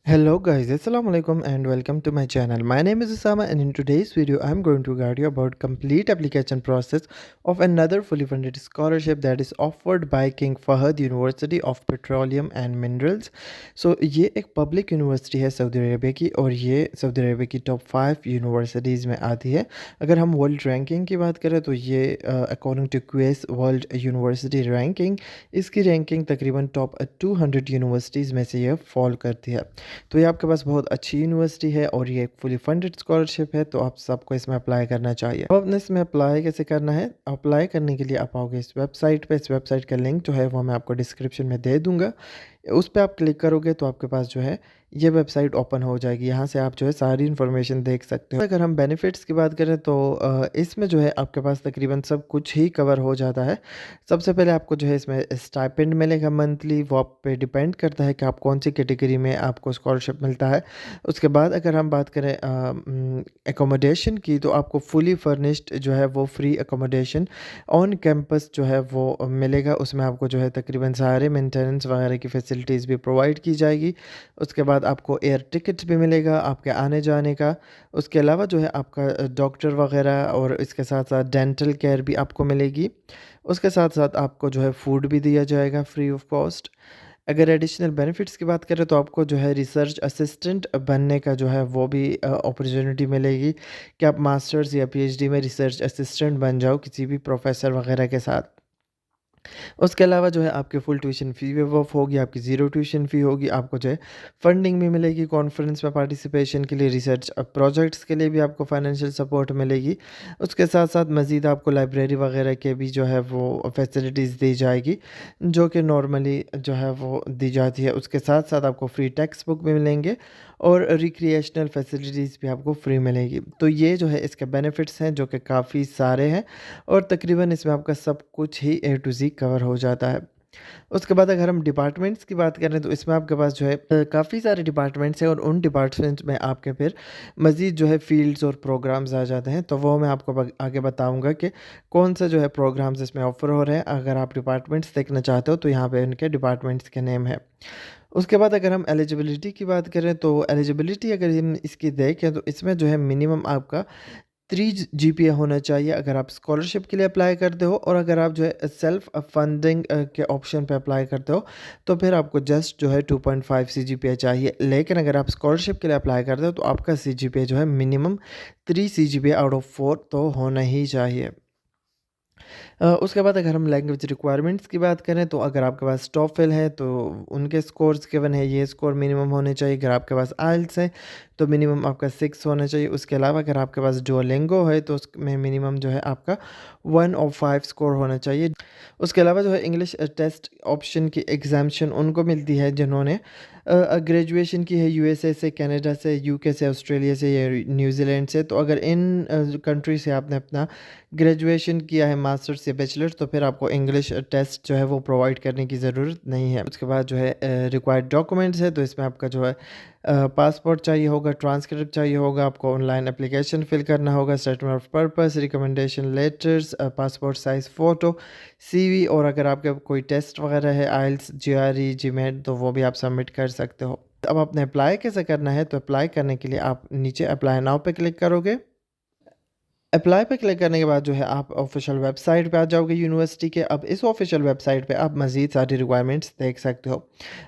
Hello guys, Assalamualaikum and welcome to my channel. My name is Usama and in today's video I'm going to guide you about complete application process of another fully funded scholarship that is offered by King Fahd University of Petroleum and Minerals. So ये एक public university है Saudi Arabia की और ये Saudi Arabia की top 5 universities में आती है। अगर हम वर्ल्ड रैंकिंग की बात करें तो ये according to QS world university ranking इसकी रैंकिंग तकरीबन टॉप 200 यूनिवर्सिटीज़ में से ये फॉल करती है। तो ये आपके पास बहुत अच्छी यूनिवर्सिटी है और ये एक फुली फंडेड स्कॉलरशिप है, तो आप सबको इसमें अप्लाई करना चाहिए। अब आपने इसमें अप्लाई कैसे करना है? अप्लाई करने के लिए आप आओगे इस वेबसाइट पे। इस वेबसाइट का लिंक जो है वो मैं आपको डिस्क्रिप्शन में दे दूँगा। उस पे आप क्लिक करोगे तो आपके पास जो है ये वेबसाइट ओपन हो जाएगी। यहाँ से आप जो है सारी इन्फॉर्मेशन देख सकते हो। अगर हम बेनिफिट्स की बात करें तो इसमें जो है आपके पास तकरीबन सब कुछ ही कवर हो जाता है। सबसे पहले आपको जो है इसमें स्टाइपेंड मिलेगा मंथली, वो आप पे डिपेंड करता है कि आप कौन सी कैटेगरी में आपको स्कॉलरशिप मिलता है। उसके बाद अगर हम बात करें एकोमोडेशन की, तो आपको फुली फर्निश्ड जो है वो फ्री एकोमोडेशन ऑन कैंपस जो है वो मिलेगा। उसमें आपको जो है तकरीबन सारे मेंटेनेंस वगैरह की फैसिलिटीज़ भी प्रोवाइड की जाएगी। उसके बाद आपको एयर टिकट्स भी मिलेगा आपके आने जाने का। उसके अलावा जो है आपका डॉक्टर वगैरह और इसके साथ साथ डेंटल केयर भी आपको मिलेगी। उसके साथ साथ आपको जो है फूड भी दिया जाएगा फ्री ऑफ कॉस्ट। अगर एडिशनल बेनिफिट्स की बात करें तो आपको जो है रिसर्च असिस्टेंट बनने का जो है वो भी अपॉर्चुनिटी मिलेगी कि आप मास्टर्स या पीएचडी में रिसर्च असिस्टेंट बन जाओ किसी भी प्रोफेसर वगैरह के साथ। उसके अलावा जो है आपकी full tuition fee wave of होगी, आपकी ज़ीरो ट्यूशन फ़ी होगी। आपको जो है फंडिंग भी मिलेगी कॉन्फ्रेंस में पार्टिसिपेशन के लिए, रिसर्च प्रोजेक्ट्स के लिए भी आपको फाइनेंशियल सपोर्ट मिलेगी। उसके साथ-साथ मज़ीद आपको लाइब्रेरी वगैरह के भी जो है वो फैसिलिटीज़ दी जाएगी, जो कि नॉर्मली जो है वो दी जाती है। उसके साथ-साथ आपको फ्री टेक्स्ट बुक भी मिलेंगे और रिक्रिएशनल फैसिलिटीज़ भी आपको फ्री मिलेगी। तो ये जो है इसके बेनिफिट्स हैं जो कि काफ़ी सारे हैं और तकरीबन इसमें आपका सब कुछ ही ए टू ज़ी कवर हो जाता है। उसके बाद अगर हम डिपार्टमेंट्स की बात करें तो इसमें आपके पास जो है काफ़ी सारे डिपार्टमेंट्स हैं और उन डिपार्टमेंट्स में आपके फिर मज़ीद जो है फ़ील्ड्स और प्रोग्राम्स आ जाते हैं। तो वो मैं आपको आगे बताऊँगा कि कौन सा जो है प्रोग्राम्स इसमें ऑफ़र हो रहे हैं। अगर आप डिपार्टमेंट्स देखना चाहते हो तो यहाँ पे उनके डिपार्टमेंट्स के नेम है। उसके बाद अगर हम एलिजिबिलिटी की बात करें तो एलिजिबिलिटी अगर हम इसकी देखें तो इसमें जो है मिनिमम आपका 3 जीपीए होना चाहिए अगर आप स्कॉलरशिप के लिए अप्लाई करते हो, और अगर आप जो है सेल्फ फंडिंग के ऑप्शन पे अप्लाई करते हो तो फिर आपको जस्ट जो है 2.5 सीजीपीए चाहिए। लेकिन अगर आप स्कॉलरशिप के लिए अप्लाई करते हो तो आपका सीजीपीए जो है मिनिमम 3 सीजीपीए आउट ऑफ 4 तो होना ही चाहिए। उसके बाद अगर हम लैंग्वेज रिक्वायरमेंट्स की बात करें तो अगर आपके पास टॉफल है तो उनके स्कोर्स गिवन है, ये स्कोर मिनिमम होने चाहिए। अगर आपके पास आइल्स है तो मिनिमम आपका 6 होना चाहिए। उसके अलावा अगर आपके पास डुओलिंगो है तो उसमें मिनिमम जो है आपका 1 और 5 स्कोर होना चाहिए। उसके अलावा जो है इंग्लिश टेस्ट ऑप्शन की एग्जामेशन उनको मिलती है जिन्होंने ग्रेजुएशन की है यूएसए से, कनाडा से, यूके से, ऑस्ट्रेलिया से या न्यूजीलैंड से। तो अगर इन कंट्री से आपने अपना ग्रेजुएशन किया है मास्टर्स या बैचलर्स तो फिर आपको इंग्लिश टेस्ट जो है वो प्रोवाइड करने की ज़रूरत नहीं है। उसके बाद जो है रिक्वायर्ड डॉक्यूमेंट्स है तो इसमें आपका जो है पासपोर्ट चाहिए होगा, ट्रांसक्रिप्ट चाहिए होगा, आपको ऑनलाइन एप्लीकेशन फिल करना होगा, statement of purpose, recommendation letters, passport size photo, CV, और अगर आपके कोई टेस्ट वगैरह है आइल्स, जीआरई, जीमेट तो वो भी आप सबमिट कर सकते हो। अब आपने अप्लाई कैसे करना है? तो अप्लाई करने के लिए आप नीचे अप्लाई नाउ पे क्लिक करोगे। अप्लाई पे क्लिक करने के बाद जो है आप ऑफिशियल वेबसाइट पे आ जाओगे यूनिवर्सिटी के। अब इस ऑफिशियल वेबसाइट पे आप मज़ीद सारी रिक्वायरमेंट्स देख सकते हो।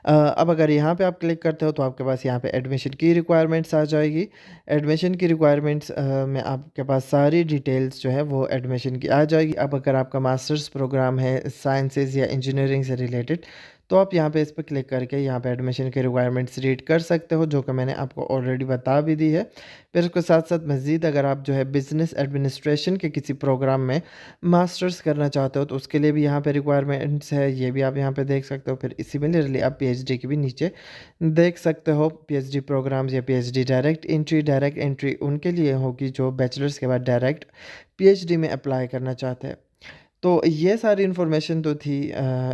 अब अगर यहाँ पे आप क्लिक करते हो तो आपके पास यहाँ पे एडमिशन की रिक्वायरमेंट्स आ जाएगी। एडमिशन की रिक्वायरमेंट्स में आपके पास सारी डिटेल्स जो है वो एडमिशन की आ जाएगी। अब अगर आपका मास्टर्स प्रोग्राम है साइंसेज़ या इंजीनियरिंग से रिलेटेड तो आप यहाँ पे इस पर क्लिक करके यहाँ पे एडमिशन के रिक्वायरमेंट्स रीड कर सकते हो, जो कि मैंने आपको ऑलरेडी बता भी दी है। फिर उसके साथ साथ मज़ीद अगर आप जो है बिज़नेस एडमिनिस्ट्रेशन के किसी प्रोग्राम में मास्टर्स करना चाहते हो तो उसके लिए भी यहाँ पे रिक्वायरमेंट्स है, ये भी आप यहाँ पे देख सकते हो। फिर सिमिलरली आप पीएचडी की भी नीचे देख सकते हो। पीएचडी प्रोग्राम्स या पीएचडी डायरेक्ट एंट्री उनके लिए होगी जो बैचलर्स के बाद डायरेक्ट पीएचडी में अप्लाई करना चाहते हैं। तो ये सारी इन्फॉर्मेशन तो थी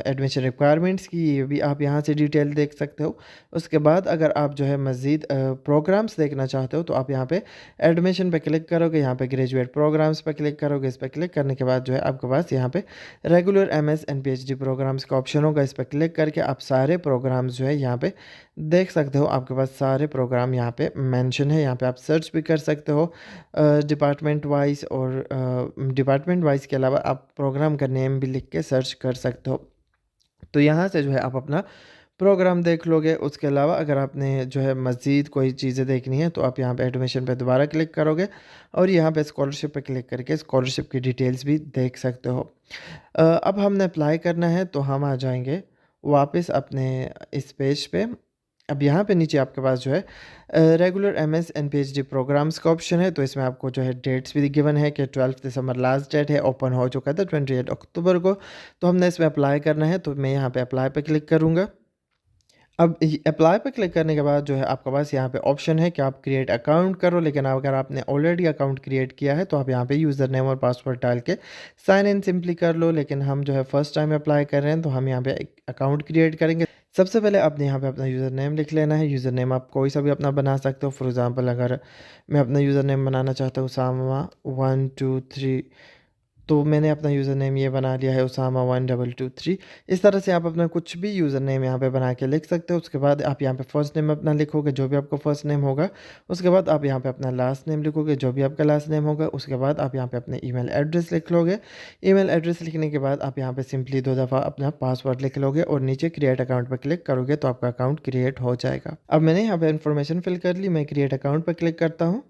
एडमिशन रिक्वायरमेंट्स की, ये भी आप यहाँ से डिटेल देख सकते हो। उसके बाद अगर आप जो है मज़ीद प्रोग्राम्स देखना चाहते हो तो आप यहाँ पे एडमिशन पे क्लिक करोगे, यहाँ पे ग्रेजुएट प्रोग्राम्स पे क्लिक करोगे। इस पर क्लिक करने के बाद जो है आपके पास यहाँ पे regular MS and PhD programs का ऑप्शन होगा। इस पर क्लिक करके आप सारे प्रोग्राम्स जो है यहाँ पे देख सकते हो। आपके पास सारे प्रोग्राम यहाँ पे मेंशन है, यहाँ पे आप सर्च भी कर सकते हो डिपार्टमेंट वाइज, और डिपार्टमेंट वाइज के अलावा आप प्रोग्राम का नेम भी लिख के सर्च कर सकते हो। तो यहाँ से जो है आप अपना प्रोग्राम देख लोगे। उसके अलावा अगर आपने जो है मज़ीद कोई चीज़ें देखनी है तो आप यहाँ पे एडमिशन पे दोबारा क्लिक करोगे और यहाँ पे स्कॉलरशिप पे क्लिक करके स्कॉलरशिप की डिटेल्स भी देख सकते हो। अब हमने अप्लाई करना है तो हम आ जाएंगे वापस अपने इस पेज पे। अब यहाँ पे नीचे आपके पास जो है regular MS and PhD programs का ऑप्शन है। तो इसमें आपको जो है डेट्स भी गिवन है कि 12 दिसंबर लास्ट डेट है, ओपन हो चुका था 28 अक्टूबर को। तो हमने इसमें अप्लाई करना है, तो मैं यहाँ पे अप्लाई पे क्लिक करूँगा। अब अप्लाई पे क्लिक करने के बाद जो है आपके पास यहाँ पे ऑप्शन है कि आप क्रिएट अकाउंट करो, लेकिन अगर आपने ऑलरेडी अकाउंट क्रिएट किया है तो आप यहाँ पे यूज़र नेम और पासवर्ड डाल के साइन इन सिंपली कर लो। लेकिन हम जो है फर्स्ट टाइम अप्लाई कर रहे हैं तो हम यहाँ पे एक अकाउंट क्रिएट करेंगे। सबसे पहले आपने यहाँ पे अपना यूज़र नेम लिख लेना है। यूज़र नेम आप कोई सा भी अपना बना सकते हो। फॉर एग्ज़ाम्पल अगर मैं अपना यूज़र नेम बनाना चाहता हूँ उसामा 123, तो मैंने अपना यूज़र नेम ये बना लिया है उसामा 1223। इस तरह से आप अपना कुछ भी यूज़र नेम यहाँ पे बना के लिख सकते हो। उसके बाद आप यहाँ पे फर्स्ट नेम अपना लिखोगे, जो भी आपका फर्स्ट नेम होगा। उसके बाद आप यहाँ पे अपना लास्ट नेम लिखोगे, जो भी आपका लास्ट नेम होगा। उसके बाद आप यहाँ पे अपने ईमेल एड्रेस लिख लोगे। ईमेल एड्रेस लिखने के बाद आप यहाँ पे सिंपली 2 दफ़ा अपना पासवर्ड लिख लोगे और नीचे क्रिएट अकाउंट पर क्लिक करोगे तो आपका अकाउंट क्रिएट हो जाएगा। अब मैंने यहाँ पे इन्फॉर्मेशन फिल कर ली, मैं क्रिएट अकाउंट पर क्लिक करता हूँ।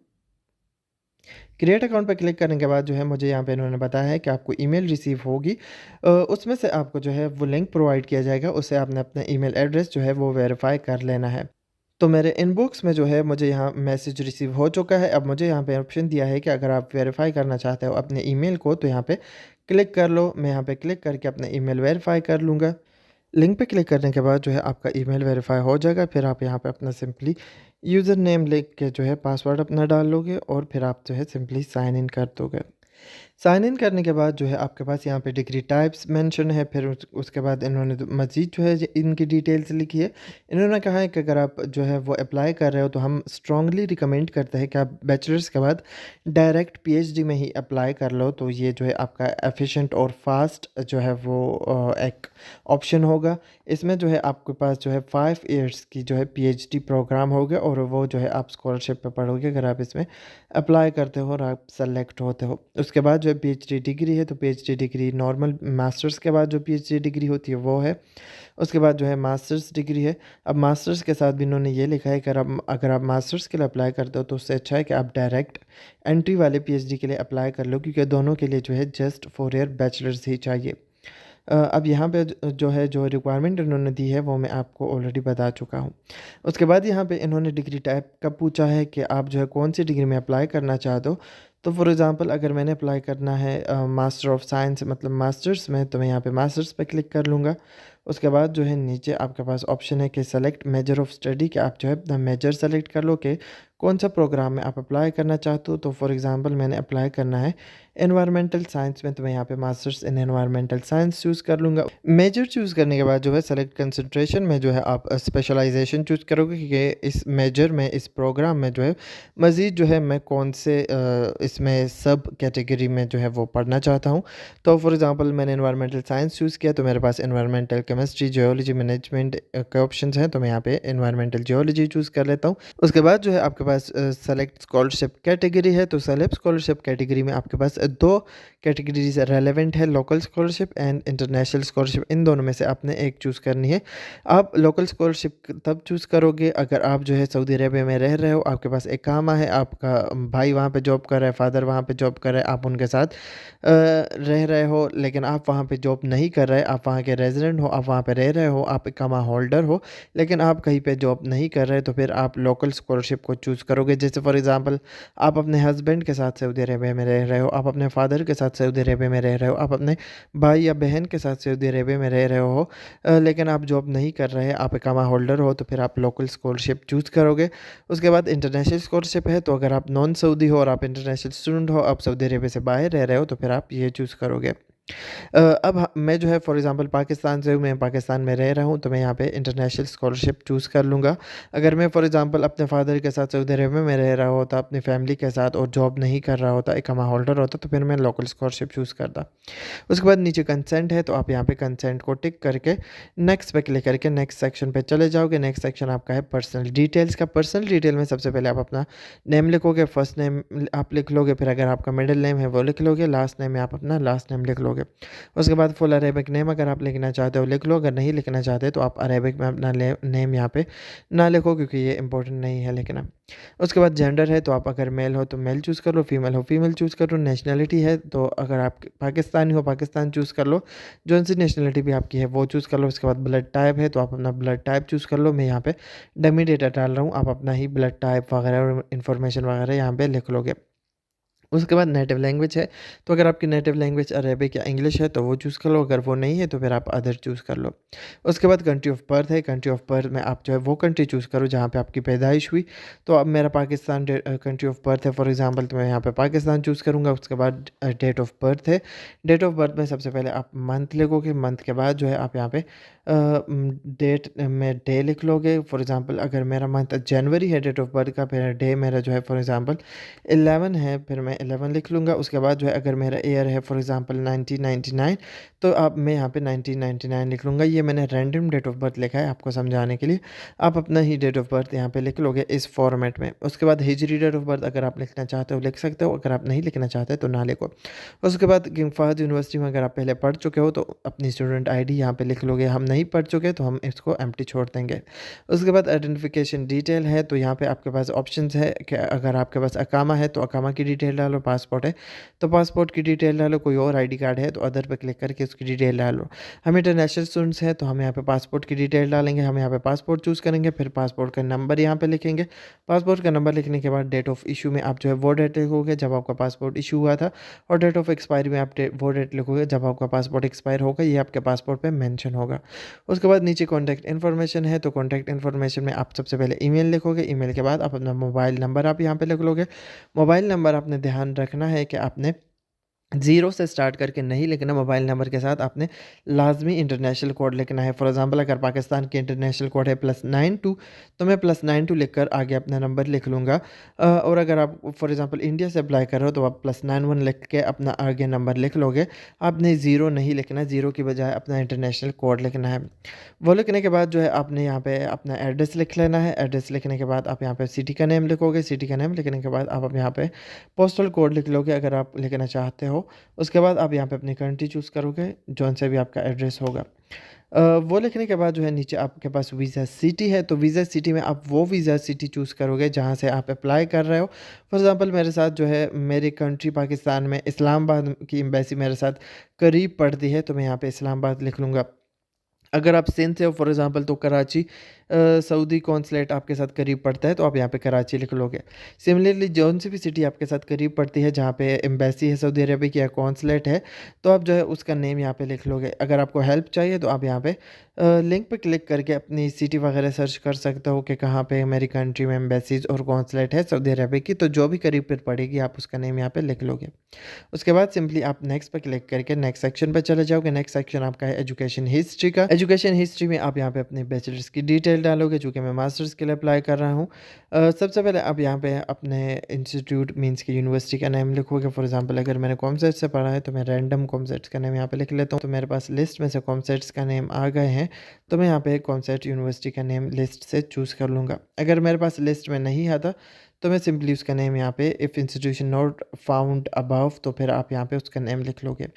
क्रिएट अकाउंट पर क्लिक करने के बाद जो है मुझे यहाँ पे इन्होंने बताया है कि आपको ईमेल रिसीव होगी। उसमें से आपको जो है वो लिंक प्रोवाइड किया जाएगा, उससे आपने अपना ईमेल एड्रेस जो है वो वेरीफाई कर लेना है। तो मेरे इनबॉक्स में जो है मुझे यहाँ मैसेज रिसीव हो चुका है। अब मुझे यहाँ पे ऑप्शन दिया है कि अगर आप वेरीफाई करना चाहते हो अपने ईमेल को तो यहाँ पे क्लिक कर लो। मैं यहाँ पे क्लिक करके अपना ईमेल वेरीफाई कर लूँगा। लिंक पे क्लिक करने के बाद जो है आपका ईमेल वेरीफाई हो जाएगा। फिर आप यहाँ पे अपना सिंपली यूज़र नेम लिख के जो है पासवर्ड अपना डाल लोगे और फिर आप जो है सिंपली साइन इन कर दोगे। साइन इन करने के बाद जो है आपके पास यहाँ पे डिग्री टाइप्स मेंशन है। फिर उसके बाद इन्होंने मज़ीद जो है इनकी डिटेल्स लिखी है। इन्होंने कहा है कि अगर आप जो है वो अप्लाई कर रहे हो तो हम स्ट्रांगली रिकमेंड करते हैं कि आप बैचलर्स के बाद डायरेक्ट पीएचडी में ही अप्लाई कर लो। तो ये जो है आपका एफिशिएंट और फास्ट जो है वो एक ऑप्शन होगा। इसमें जो है आपके पास जो है 5 इयर्स की जो है पीएचडी प्रोग्राम होगा और वो जो है आप स्कॉलरशिप पे पढ़ोगे अगर आप इसमें अप्लाई करते हो और आप सेलेक्ट होते हो। उसके बाद जो है पीएचडी डिग्री है, तो पीएचडी डिग्री नॉर्मल मास्टर्स के बाद जो पीएचडी डिग्री होती है वो है। उसके बाद जो है मास्टर्स डिग्री है। अब मास्टर्स के साथ भी इन्होंने ये लिखा है कि अगर आप मास्टर्स के लिए अप्लाई करते हो तो उससे अच्छा है कि आप डायरेक्ट एंट्री वाले पीएचडी के लिए अप्लाई कर लो, क्योंकि दोनों के लिए जो है जस्ट 4 ईयर बैचलर्स ही चाहिए। अब यहाँ पे जो है जो रिक्वायरमेंट इन्होंने दी है वो मैं आपको ऑलरेडी बता चुका हूँ। उसके बाद यहाँ पे इन्होंने डिग्री टाइप का पूछा है कि आप जो है कौन सी डिग्री में अप्लाई करना चाहते हो। तो फॉर एग्ज़ाम्पल अगर मैंने अप्लाई करना है मास्टर ऑफ साइंस मतलब मास्टर्स में, तो मैं यहाँ पे मास्टर्स पे क्लिक कर लूँगा। उसके बाद जो है नीचे आपके पास ऑप्शन है कि सेलेक्ट मेजर ऑफ स्टडी, कि आप जो है अपना मेजर सेलेक्ट कर लो कि कौन सा प्रोग्राम में आप अप्लाई करना चाहते हो। तो फॉर एग्ज़ाम्पल मैंने अप्लाई करना है एनवायरमेंटल साइंस में, तो मैं यहाँ पे masters in environmental science choose कर लूँगा। मेजर चूज़ करने के बाद जो है सेलेक्ट कंसंट्रेशन में जो है आप स्पेशलाइजेशन चूज़ करोगे कि इस मेजर में इस प्रोग्राम में जो है मज़ीद जो है मैं कौन से इसमें सब कैटेगरी में जो है वो पढ़ना चाहता हूँ। तो फॉर एग्ज़ाम्पल मैंने एनवायरमेंटल साइंस चूज़ किया, तो मेरे पास एनवायरमेंटल केमिस्ट्री जियोलॉजी मैनेजमेंट के ऑप्शन हैं, तो मैं यहाँ पे एनवायरमेंटल जियोलॉजी चूज़ कर लेता हूँ। उसके बाद जो है आपके पास सेलेक्ट स्कॉलरशिप कैटेगरी है, तो सेलेक्ट स्कॉलरशिप कैटेगरी में आपके पास 2 कैटेगरीज रेलेवेंट है, local scholarship and international scholarship. इन दोनों में से आपने एक चूज़ करनी है। आप लोकल स्कॉलरशिप तब चूज़ करोगे अगर आप जो है सऊदी अरेबिया में रह रहे हो, आपके पास इकामा है, आपका भाई वहाँ पे जॉब कर रहा है, फादर वहाँ पे जॉब कर रहा है, आप उनके साथ रह रहे हो, लेकिन आप वहाँ पे जॉब नहीं कर रहे, आप वहाँ के रेजिडेंट हो, आप वहाँ पे रह रहे हो, आप इकामा होल्डर हो, लेकिन आप कहीं पे जॉब नहीं कर रहे, तो फिर आप लोकल स्कॉलरशिप को चूज़ करोगे। जैसे फॉर एग्ज़ाम्पल आप अपने हस्बैंड के साथ सऊदी अरेबिया में रह रहे हो, आप अपने फादर के साथ सऊदी अरेबिया में रह रहे हो, आप अपने भाई या बहन के साथ सऊदी अरेबिया में रह रहे हो, लेकिन आप जॉब नहीं कर रहे, आप इकामा होल्डर हो, तो फिर आप लोकल स्कॉलरशिप चूज़ करोगे। उसके बाद इंटरनेशनल स्कॉलरशिप है, तो अगर आप नॉन सऊदी हो और आप इंटरनेशनल स्टूडेंट हो, आप सऊदी अरेबिया से बाहर रह रहे हो, तो फिर आप ये चूज़ करोगे। अब मैं जो है फॉर एग्ज़ाम्पल पाकिस्तान से हूँ, मैं पाकिस्तान में रह रहा हूँ, तो मैं यहाँ पे इंटरनेशनल स्कॉलरशिप चूज़ कर लूँगा। अगर मैं फॉर एग्ज़ाम्पल अपने फ़ादर के साथ सऊदी अरब में रह रहा होता, अपनी फ़ैमिली के साथ और जॉब नहीं कर रहा होता, इकामा होल्डर होता, तो फिर मैं लोकल स्कॉलरशिप चूज़ करता। उसके बाद नीचे कंसेंट है, तो आप यहाँ पे कंसेंट को टिक करके नेक्स्ट पे क्लिक करके नेक्स्ट सेक्शन पे चले जाओगे। नेक्स्ट सेक्शन आपका है पर्सनल डिटेल्स का। पर्सनल डिटेल में सबसे पहले आप अपना नेम लिखोगे, फर्स्ट नेम आप लिख लोगे, फिर अगर आपका मिडिल नेम है वो लिख लोगे, लास्ट नेम में आप अपना लास्ट नेम लिख लोगे। उसके बाद फुल अरेबिक नेम अगर आप लिखना चाहते हो लिख लो, अगर नहीं लिखना चाहते तो आप अरेबिक में अपना नेम यहाँ पे ना लिखो, क्योंकि ये इंपॉर्टेंट नहीं है लिखना। उसके बाद जेंडर है, तो आप अगर मेल हो तो मेल चूज़ कर लो, फीमेल हो फीमेल चूज़ कर लो। नेशनलिटी है, तो अगर आप पाकिस्तानी हो पाकिस्तान चूज़ कर लो, जौन सी नेशनलिटी भी आपकी है वो चूज़ कर लो। उसके बाद ब्लड टाइप है, तो आप अपना ब्लड टाइप चूज़ कर लो। मैं यहाँ पे डमी डेटा डाल रहा हूँ, आप अपना ही ब्लड टाइप वगैरह और इन्फॉर्मेशन वगैरह यहाँ पे लिख लोगे। उसके बाद नेटिव लैंग्वेज है, तो अगर आपकी नेटिव लैंग्वेज अरेबिक या इंग्लिश है तो वो चूज़ कर लो, अगर वो नहीं है तो फिर आप अदर चूज़ कर लो। उसके बाद कंट्री ऑफ बर्थ है, कंट्री ऑफ बर्थ में आप जो है वो कंट्री चूज़ करो जहाँ पे आपकी पैदाइश हुई। तो अब मेरा पाकिस्तान कंट्री ऑफ बर्थ है फॉर एग्जांपल, तो मैं यहाँ पे पाकिस्तान चूज़ करूँगा। उसके बाद डेट ऑफ बर्थ है, डेट ऑफ बर्थ में सबसे पहले आप मंथ लिखोगे, मंथ के बाद जो है आप यहाँ पे डेट में डे लिख लोगे। फॉर एग्जांपल अगर मेरा मंथ जनवरी है डेट ऑफ बर्थ का, फिर डे मेरा जो है फॉर एग्जांपल 11 है, फिर मैं 11 लिख लूँगा। उसके बाद जो है अगर मेरा ईयर है फॉर एग्जांपल 1999, तो अब मैं यहाँ पे 1999 लिख लूँगा। ये मैंने रैंडम डेट ऑफ बर्थ लिखा है आपको समझाने के लिए, आप अपना ही डेट ऑफ बर्थ यहाँ पे लिख लोगे इस फॉर्मेट में। उसके बाद हिजरी डेट ऑफ बर्थ अगर आप लिखना चाहते हो लिख सकते हो, अगर आप नहीं लिखना चाहते तो ना लिखो। उसके बाद किंग फहद यूनिवर्सिटी में अगर आप पहले पढ़ चुके हो तो अपनी स्टूडेंट आईडी यहाँ पे लिख लोगे, हम नहीं पढ़ चुके तो हम इसको एम्प्टी छोड़ देंगे। उसके बाद आइडेंटिफिकेशन डिटेल है, तो यहाँ पे आपके पास ऑप्शंस है कि अगर आपके पास अकामा है तो अकामा की डिटेल डालो, पासपोर्ट है तो पासपोर्ट की डिटेल डालो, कोई और आईडी कार्ड है तो अदर पे क्लिक करके उसकी डिटेल डालो। हम इंटरनेशनल स्टूडेंट्स हैं तो हम यहाँ पे पासपोर्ट की डिटेल डालेंगे, हम यहाँ पे पासपोर्ट चूज़ करेंगे, फिर पासपोर्ट का नंबर यहाँ पे लिखेंगे। पासपोर्ट का नंबर लिखने के बाद डेट ऑफ इशू में आप जो है वो डेट लिखोगे जब आपका पासपोर्ट इशू हुआ था, और डेट ऑफ एक्सपायरी में आप वो डेट लिखोगे जब आपका पासपोर्ट एक्सपायर होगा, ये आपके पासपोर्ट पे मेंशन होगा। उसके बाद नीचे कॉन्टैक्ट इन्फॉर्मेशन है, तो कॉन्टैक्ट इन्फॉर्मेशन में आप सबसे पहले ईमेल लिखोगे, ईमेल के बाद आप अपना मोबाइल नंबर आप यहाँ पे लिख लोगे। मोबाइल नंबर आपने ध्यान रखना है कि आपने ज़ीरो से स्टार्ट करके नहीं लिखना, मोबाइल नंबर के साथ आपने लाजमी इंटरनेशनल कोड लिखना है। फॉर एग्जांपल अगर पाकिस्तान की इंटरनेशनल कोड है +92, तो मैं +92 लिखकर आगे अपना नंबर लिख लूँगा। और अगर आप फॉर एग्जांपल इंडिया से अप्लाई कर रहे हो तो आप +91 लिख के अपना आगे नंबर लिख लोगे। आपने ज़ीरो नहीं लिखना, ज़ीरो की बजाय अपना इंटरनेशनल कोड लिखना है। वो लिखने के बाद जो है आपने यहाँ पे अपना एड्रेस लिख लेना है। एड्रेस लिखने के बाद आप यहाँ पे सिटी का नेम लिखोगे, सिटी का नेम लिखने के बाद आप अब यहाँ पे पोस्टल कोड लिख लोगे अगर आप लिखना चाहते हो। उसके बाद आप यहाँ पे अपनी कंट्री चूज़ करोगे, जौन से भी आपका एड्रेस होगा। वो लिखने के बाद जो है नीचे आपके पास वीज़ा सिटी है, तो वीज़ा सिटी में आप वो वीज़ा सिटी चूज़ करोगे जहाँ से आप अप्लाई कर रहे हो। फॉर एग्ज़ाम्पल मेरे साथ जो है मेरी कंट्री पाकिस्तान में इस्लामाबाद की एम्बेसी मेरे साथ करीब पड़ती है, तो मैं यहाँ पे इस्लामाबाद लिख लूँगा। अगर आप सिंध से हो फॉर एग्ज़ाम्पल तो कराची सऊदी कॉन्सुलेट आपके साथ करीब पड़ता है, तो आप यहाँ पे कराची लिख लोगे। सिमिलरली जौन सी भी सिटी आपके साथ करीब पड़ती है जहाँ पे एम्बेसी है सऊदी अरब की या कॉन्सुलेट है, तो आप जो है उसका नेम यहाँ पे लिख लोगे। अगर आपको हेल्प चाहिए तो आप यहाँ पे लिंक पे क्लिक करके अपनी सिटी वगैरह सर्च कर सकते हो कि कहाँ पे मेरी कंट्री में एम्बेसीज और कॉन्सुलेट है सऊदी अरब की, तो जो भी करीब पर पड़ेगी आप उसका नेम यहाँ पे लिख लोगे। उसके बाद सिंपली आप नेक्स्ट पे क्लिक करके नेक्स्ट सेक्शन पे चले जाओगे। नेक्स्ट सेक्शन आपका है एजुकेशन हिस्ट्री का। एजुकेशन हिस्ट्री में आप यहाँ पे अपने बैचलर्स की डिटेल डालोगे, चूँकि मैं मास्टर्स के लिए अप्लाई कर रहा हूँ। सबसे पहले आप यहाँ पे अपने इंस्टीट्यूट मीन्स की यूनिवर्सिटी का नेम लिखोगे। फॉर एग्जांपल अगर मैंने कॉमसेट से पढ़ा है तो मैं रैंडम कॉमसेट्स का नेम यहाँ पे लिख लेता हूँ। तो मेरे पास लिस्ट में से कॉमसेट्स का नेम आ गए हैं, तो मैं यहाँ पे कॉमसेट यूनिवर्सिटी का नेम लिस्ट से चूज़ कर लूँगा। अगर मेरे पास लिस्ट में नहीं आता तो मैं सिंपली उसका नेम यहाँ पे if institution not found above, तो फिर आप यहाँ पे उसका नेम लिख लोगे।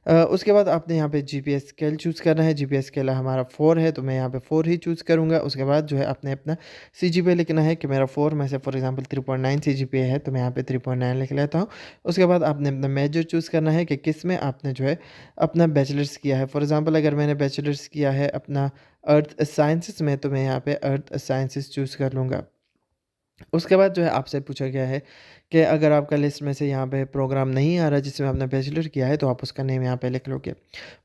उसके बाद आपने यहाँ पे जीपीएस स्केल चूज़ करना है। जीपीएस स्केल हमारा 4 है, तो मैं यहाँ पे 4 ही चूज़ करूँगा। उसके बाद जो है आपने अपना सीजीपीए लिखना है कि मेरा 4 में से फॉर एग्जांपल 3.9 सीजीपीए है, तो मैं यहाँ पे 3.9 लिख लेता हूँ। उसके बाद आपने अपना मेजर चूज़ करना है कि किस में आपने जो है अपना बैचलर्स किया है। फॉर एग्जांपल अगर मैंने बैचलर्स किया है अपना अर्थ साइंसेस में, तो मैं यहाँ पे अर्थ साइंसेस चूज़ कर लूँगा। उसके बाद जो है आपसे पूछा गया है कि अगर आपका लिस्ट में से यहाँ पे प्रोग्राम नहीं आ रहा जिसमें आपने बैचलर किया है, तो आप उसका नेम यहाँ पे लिख लोगे।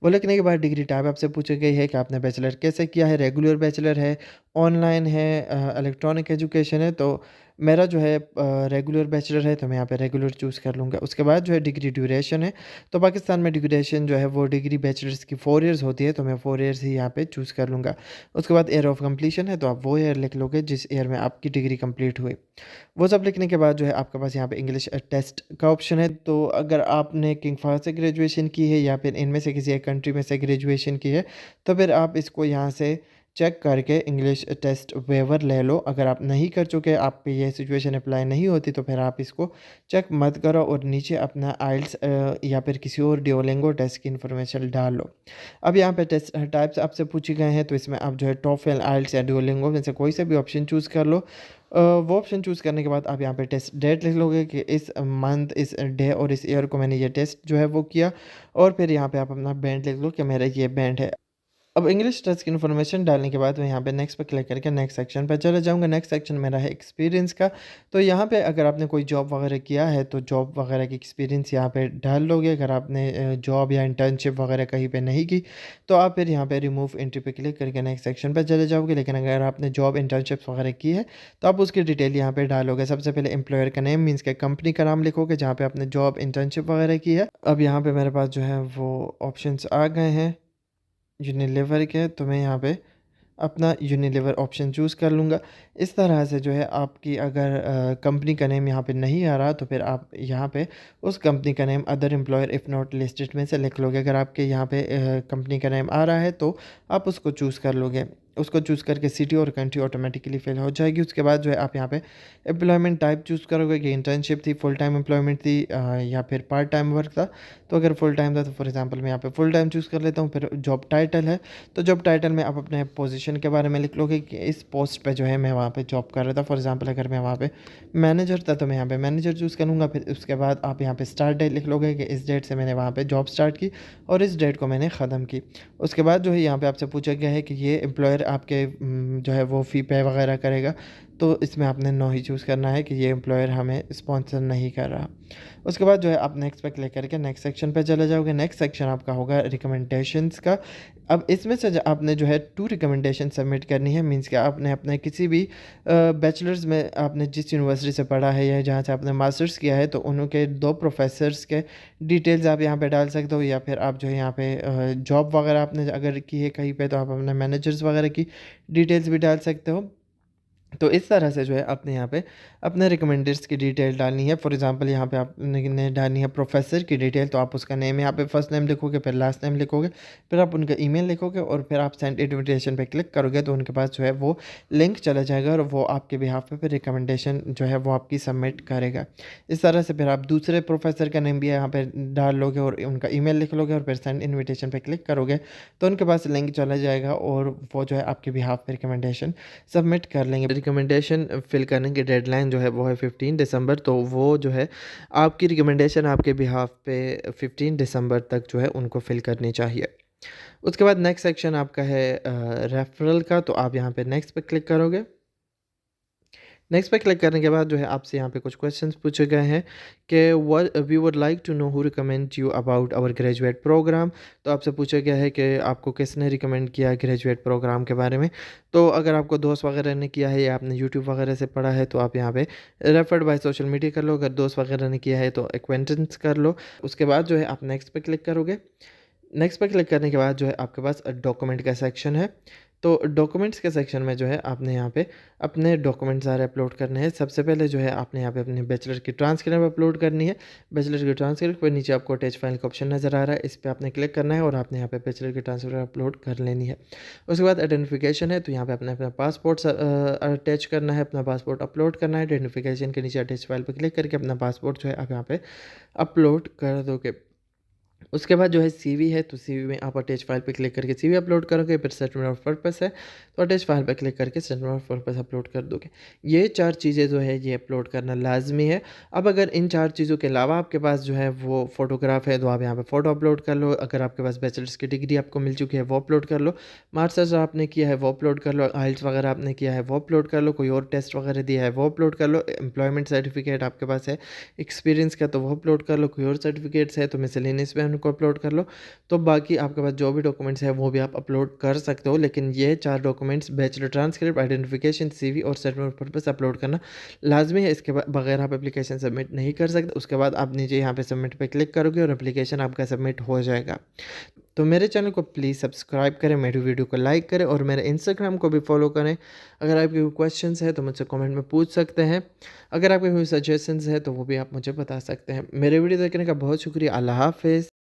वो लिखने के बाद डिग्री टाइप आपसे पूछी गई है कि आपने बैचलर कैसे किया है, रेगुलर बैचलर है, ऑनलाइन है, इलेक्ट्रॉनिक एजुकेशन है। तो मेरा जो है रेगुलर बैचलर है, तो मैं यहाँ पे रेगुलर चूज़ कर लूँगा। उसके बाद जो है डिग्री ड्यूरेशन है, तो पाकिस्तान में ड्यूरेशन जो है वो डिग्री बैचलर्स की 4 इयर्स होती है, तो मैं 4 इयर्स ही यहाँ पे चूज़ कर लूँगा। उसके बाद ईयर ऑफ कंप्लीशन है, तो आप वो ईयर लिख लोगे जिस ईयर में आपकी डिग्री कंप्लीट हुई। वो सब लिखने के बाद जो है आपके पास यहाँ पे इंग्लिश टेस्ट का ऑप्शन है। तो अगर आपने किंग फहद से ग्रेजुएशन की है या फिर इनमें से किसी एक कंट्री में से ग्रेजुएशन की है, तो फिर आप इसको यहाँ से चेक करके इंग्लिश टेस्ट वेवर ले लो। अगर आप नहीं कर चुके, आप पे ये सिचुएशन अप्लाई नहीं होती, तो फिर आप इसको चेक मत करो और नीचे अपना आइल्स या फिर किसी और डिओलिंगो टेस्ट की इन्फॉर्मेशन डाल लो। अब यहाँ पे टेस्ट टाइप्स आपसे पूछे गए हैं, तो इसमें आप जो है टॉफल, आइल्स या डिओलिंगो में से कोई से भी ऑप्शन चूज़ कर लो। वो ऑप्शन चूज़ करने के बाद आप यहाँ पे टेस्ट डेट लिख लोगे कि इस मंथ, इस डे और इस ईयर को मैंने ये टेस्ट जो है वो किया। और फिर यहाँ पे आप अपना बैंड लिख लो कि मेरा ये बैंड है। अब इंग्लिश टेस्ट की इन्फॉर्मेशन डालने के बाद मैं यहाँ पे नेक्स्ट पे क्लिक करके नेक्स्ट सेक्शन पे चले जाऊँगा। नेक्स्ट सेक्शन मेरा है एक्सपीरियंस का। तो यहाँ पे अगर आपने कोई जॉब वगैरह किया है, तो जॉब वगैरह की एक्सपीरियंस यहाँ पे डाल लोगे। अगर आपने जॉब या इंटर्नशिप वगैरह कहीं पे नहीं की, तो आप फिर यहाँ पे रिमूव एंट्री पे क्लिक करके नेक्स्ट सेक्शन पे चले जाओगे। लेकिन अगर आपने जॉब इंटर्नशिप्स वगैरह की है, तो आप उसकी डिटेल यहाँ पे डालोगे। सबसे पहले एम्प्लॉयर का नेम मीन्स के कंपनी का नाम लिखोगे जहाँ पे आपने जॉब इंटर्नशिप वगैरह की है। अब यहाँ पे मेरे पास जो है वो ऑप्शंस आ गए हैं यूनिलीवर के, तो मैं यहाँ पे अपना यूनिलीवर ऑप्शन चूज़ कर लूँगा। इस तरह से जो है आपकी अगर कंपनी का नेम यहाँ पे नहीं आ रहा, तो फिर आप यहाँ पे उस कंपनी का name other employer if not listed में से लिख लोगे। अगर आपके यहाँ पे कंपनी का नेम आ रहा है, तो आप उसको चूज़ कर लोगे। उसको चूज़ करके सिटी और कंट्री ऑटोमेटिकली फिल हो जाएगी। उसके बाद जो है आप यहाँ पे एम्प्लॉयमेंट टाइप चूज़ करोगे कि इंटर्नशिप थी, फुल टाइम एम्प्लॉयमेंट थी या फिर पार्ट टाइम वर्क था। तो अगर फुल टाइम था, तो फॉर एग्जांपल मैं यहाँ पे फुल टाइम चूज़ कर लेता हूँ। फिर जॉब टाइटल है, तो जॉब टाइटल में आप अपने पोजीशन के बारे में लिख लोगे कि इस पोस्ट पे जो है मैं वहाँ पे जॉब कर रहा था। फॉर एग्जांपल अगर मैं वहाँ पे मैनेजर था, तो मैं यहाँ पे मैनेजर चूज़ करूँगा। फिर उसके बाद आप यहाँ पे स्टार्ट डेट लिख लोगे कि इस डेट से मैंने वहाँ पे जॉब स्टार्ट की और इस डेट को मैंने ख़त्म की। उसके बाद जो है यहाँ पे आपसे पूछा गया है कि ये एम्प्लॉयर आपके जो है वो फ़ी पे वगैरह करेगा, तो इसमें आपने नो ही चूज़ करना है कि ये एम्प्लॉयर हमें स्पॉन्सर नहीं कर रहा। उसके बाद जो है आप नेक्स्ट पे क्लिक करके नेक्स्ट सेक्शन पे चले जाओगे। नेक्स्ट सेक्शन आपका होगा रिकमेंडेशंस का। अब इसमें से आपने जो है 2 रिकमेंडेशन सबमिट करनी है। मींस कि आपने अपने किसी भी बैचलर्स में आपने जिस यूनिवर्सिटी से पढ़ा है या जहाँ से आपने मास्टर्स किया है, तो उनके 2 प्रोफेसर्स के डिटेल्स आप यहाँ पे डाल सकते हो। या फिर आप जो है यहाँ पे जॉब वगैरह आपने अगर की है कहीं पे, तो आप अपने मैनेजर्स वगैरह की डिटेल्स भी डाल सकते हो। तो इस तरह से जो है आपने यहाँ पे अपने रिकमेंडर्स की डिटेल डालनी है। फॉर एग्जांपल यहाँ पे आपने ने डालनी है प्रोफेसर की डिटेल, तो आप उसका नेम यहाँ पे फर्स्ट नेम लिखोगे, फिर लास्ट नेम लिखोगे, फिर आप उनका ईमेल लिखोगे और फिर आप सेंड इन्विटेशन पे क्लिक करोगे, तो उनके पास जो है वो लिंक चला जाएगा और वो आपके बिहाफ पे फिर रिकमेंडेशन जो है वो आपकी सबमिट करेगा। इस तरह से फिर आप दूसरे प्रोफेसर का नेम भी यहाँ पे डाल लोगे और उनका ईमेल लिख लोगे और फिर सेंड इन्विटेशन पे क्लिक करोगे, तो उनके पास लिंक चला जाएगा और वो जो है आपके बिहाफ पे रिकमेंडेशन सबमिट कर लेंगे। रिकमेंडेशन फिल करने की डेडलाइन जो है वो है 15 दिसंबर। तो वो जो है आपकी रिकमेंडेशन आपके बिहाफ पे 15 दिसंबर तक जो है उनको फिल करनी चाहिए। उसके बाद नेक्स्ट सेक्शन आपका है रेफरल का, तो आप यहाँ पे नेक्स्ट पे क्लिक करोगे। नेक्स्ट पे क्लिक करने के बाद जो है आपसे यहाँ पे कुछ क्वेश्चंस पूछे गए हैं कि what we would like to know who recommend you about our graduate program. तो आपसे पूछा गया है कि आपको किसने रिकमेंड किया ग्रेजुएट प्रोग्राम के बारे में। तो अगर आपको दोस्त वगैरह ने किया है या आपने यूट्यूब वगैरह से पढ़ा है, तो आप यहाँ पे रेफर्ड बाय सोशल मीडिया कर लो। अगर दोस्त वगैरह ने किया है, तो एक्वेंटेंस कर लो। उसके बाद जो है आप नेक्स्ट पे क्लिक करोगे। नेक्स्ट पे क्लिक करने के बाद जो है आपके पास डॉक्यूमेंट का सेक्शन है। तो डॉक्यूमेंट्स के सेक्शन में जो है आपने यहाँ पे अपने डॉक्यूमेंट सारे अपलोड करने हैं। सबसे पहले जो है आपने यहाँ पे अपने बैचलर की ट्रांसक्रिप्ट अपलोड करनी है। बैचलर की ट्रांसक्रिप्ट पर नीचे आपको अटैच फाइल का ऑप्शन नज़र आ रहा है, इस पर आपने क्लिक करना है और आपने यहाँ पे बैचलर की ट्रांसक्रिप्ट अपलोड कर लेनी है। उसके बाद आइडेंटिफिकेशन है, तो यहाँ पे अपने अपना पासपोर्ट अटैच करना है, अपना पासपोर्ट अपलोड करना है। आइडेंटिफिकेशन के नीचे अटैच फाइल पर क्लिक करके अपना पासपोर्ट जो है आप यहाँ पे अपलोड कर दोगे। उसके बाद जो है सीवी है, तो सीवी में आप अटैच फाइल पे क्लिक करके सीवी अपलोड करोगे। फिर स्टेटमेंट ऑफ पर्पस है, तो अटैच फाइल पे क्लिक करके स्टेटमेंट ऑफ पर्पस अपलोड कर दोगे। ये 4 चीज़ें जो है ये अपलोड करना लाजमी है। अब अगर इन 4 चीज़ों के अलावा आपके पास जो है वो फ़ोटोग्राफ है, तो आप यहाँ पे फ़ोटो अपलोड कर लो। अगर आपके पास बैचलर्स की डिग्री आपको मिल चुकी है, वो अपलोड कर लो। मास्टर्स आपने किया है, वो अपलोड कर लो। आइल्स वगैरह आपने किया है, वो अपलोड कर लो। कोई और टेस्ट वगैरह दिया है, वो अपलोड कर लो। एम्प्लॉयमेंट सर्टिफिकेट आपके पास है एक्सपीरियंस का, तो वो अपलोड कर लो। कोई और सर्टिफिकेट्स है, तो मिसलेनियस में उनको अपलोड कर लो, तो बाकी आपके पास जो भी डॉक्यूमेंट्स है वो भी आप अपलोड कर सकते हो। लेकिन ये 4 documents bachelor transcript, identification, CV और सेटलमेंट पर्पस अपलोड करना लाजमी है। इसके बगैर आप एप्लीकेशन सबमिट नहीं कर सकते। उसके बाद आप नीचे यहाँ पे सबमिट पे क्लिक करोगे और एप्लीकेशन आपका सबमिट हो जाएगा। तो मेरे चैनल को प्लीज़ सब्सक्राइब करें, मेरी वीडियो को लाइक करें और मेरे इंस्टाग्राम को भी फॉलो करें। अगर आपके कोई क्वेश्चंस है तो मुझसे कमेंट में पूछ सकते हैं। अगर आपके कोई सजेशंस है तो वो भी आप मुझे बता सकते हैं। मेरे वीडियो देखने का बहुत शुक्रिया। अल्लाह हाफ़िज़।